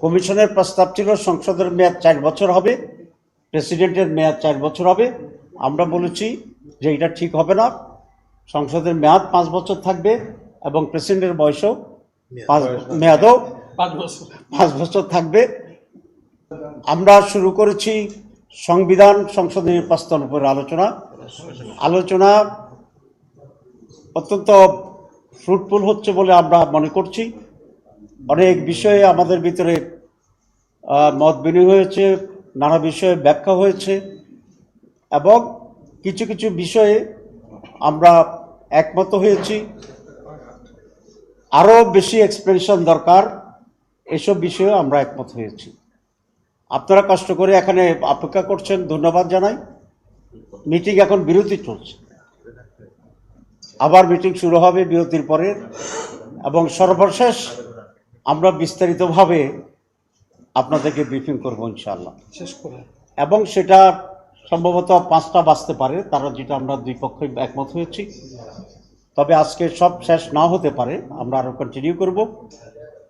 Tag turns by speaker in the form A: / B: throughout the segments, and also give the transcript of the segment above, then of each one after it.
A: কমিশনের প্রস্তাব ছিল সংসদের মেয়াদ 4 বছর হবে, প্রেসিডেন্টের মেয়াদ 4 বছর হবে। আমরা বলেছি যে এটা ঠিক হবে না, সংসদের মেয়াদ 5 বছর থাকবে এবং প্রেসিডেন্টের বয়সও মেয়াদও 5 বছর থাকবে। আমরা শুরু করেছি সংবিধান সংশোধনী প্রস্তাবের উপর আলোচনা অত্যন্ত ফ্রুটফুল হচ্ছে বলে আমরা মনে করছি। অনেক বিষয়ে আমাদের ভিতরে মত বিনিময় হয়েছে, নানা বিষয়ে ব্যাখ্যা হয়েছে এবং কিছু কিছু বিষয়ে আমরা একমত হয়েছি। আরও বেশি এক্সপ্লেনেশন দরকার, এসব বিষয়ে আমরা একমত হয়েছি। আপনারা কষ্ট করে এখানে অপেক্ষা করছেন, ধন্যবাদ জানাই। মিটিং এখন বিরতি চলছে, আবার মিটিং শুরু হবে বিরতির পরে এবং সর্বশেষ আমরা বিস্তারিতভাবে আপনাদেরকে ব্রিফিং করব ইনশাআল্লাহ। এবং সেটা সম্ভবত 5টা বাজতে পারে, তারা যেটা আমরা দুই পক্ষই একমত হয়েছি। তবে আজকে সব শেষ না হতে পারে, আমরা আরও কন্টিনিউ করব,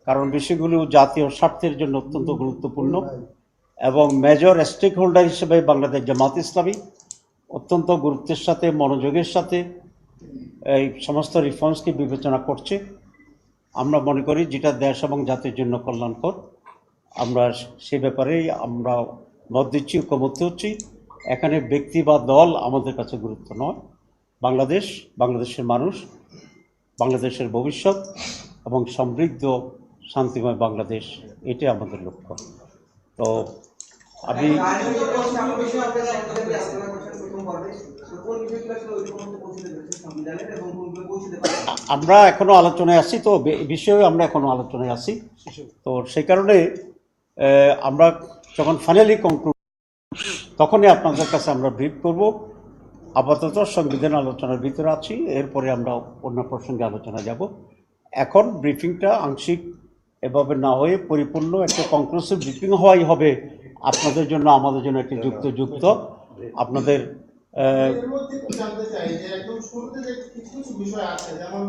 A: কারণ বিষয়গুলো জাতীয় স্বার্থের জন্য অত্যন্ত গুরুত্বপূর্ণ এবং মেজর স্টেক হোল্ডার হিসেবে বাংলাদেশ জামাত ইসলামী অত্যন্ত গুরুত্বের সাথে মনোযোগের সাথে এই সমস্ত রিফর্মসকে বিবেচনা করছে। আমরা মনে করি যেটা দেশ এবং জাতির জন্য কল্যাণকর, আমরা সে ব্যাপারেই আমরা মত দিচ্ছি, ঐক্যমত্য হচ্ছি। এখানে ব্যক্তি বা দল আমাদের কাছে গুরুত্ব নয়। বাংলাদেশের মানুষ, বাংলাদেশের ভবিষ্যৎ এবং সমৃদ্ধ শান্তিময় বাংলাদেশ, এটাই আমাদের লক্ষ্য। তো আমি আমরা এখনো আলোচনায় আছি, তো বিষয়ে আমরা এখনো আলোচনায় আছি। তো সেই কারণে আমরা যখন ফাইনালি কনক্লুড তখনই আপনাদের কাছে আমরা ব্রিফ করব। আপাতত সংবিধান আলোচনার ভিতরে আছি, এরপরে আমরা অন্য প্রসঙ্গে আলোচনা যাব। এখন ব্রিফিংটা আংশিক এভাবে না হয়ে পরিপূর্ণ একটা কনক্লুসিভ ব্রিফিং হওয়াই হবে আপনাদের জন্য, আমাদের জন্য একটি যুক্ত আপনাদের
B: জানতে চাই যে একদম শুরুতে যে কিছু বিষয় আছে, যেমন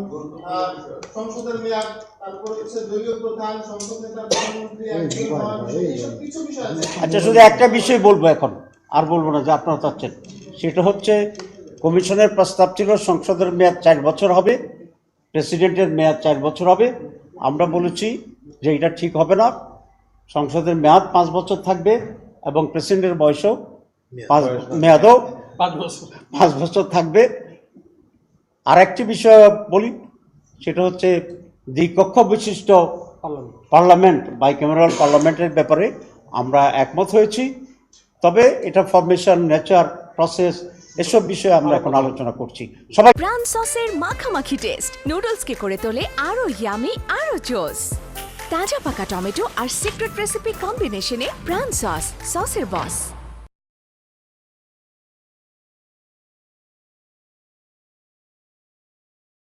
B: সংসদের মেয়াদ, তারপর হচ্ছে দলীয় প্রধান, সংসদ নেতা, প্রধানমন্ত্রী, এইসব কিছু বিষয় আছে।
A: আচ্ছা, শুধু একটা বিষয় বলবো এখন, আর বলবো না যে আপনারা চাচ্ছেন, সেটা হচ্ছে কমিশনের প্রস্তাব ছিল সংসদের মেয়াদ 4 বছর হবে, প্রেসিডেন্টের মেয়াদ 4 বছর হবে। আমরা বলেছি যে এটা ঠিক হবে না, সংসদের মেয়াদ 5 বছর থাকবে এবং প্রেসিডেন্টের বয়সও মেয়াদও 5 বছর থাকবে। আর একটি বিষয় বলি, সেটা হচ্ছে দ্বিকক্ষ বিশিষ্ট পার্লামেন্ট, বাইক্যামেরাল পার্লামেন্টের ব্যাপারে আমরা একমত হয়েছি। তবে এটা ফরমেশন, নেচার, প্রসেস, এসব বিষয়ে আমরা এখন আলোচনা করছি।
C: সবাই প্রাণ সসের মাখামাখি টেস্ট নুডলসকে করে তোলে আরো ইয়ামি, আরো জোস। তাজা পাকা টমেটো আর সিক্রেট রেসিপি কম্বিনেশনে প্রাণ সসের বস।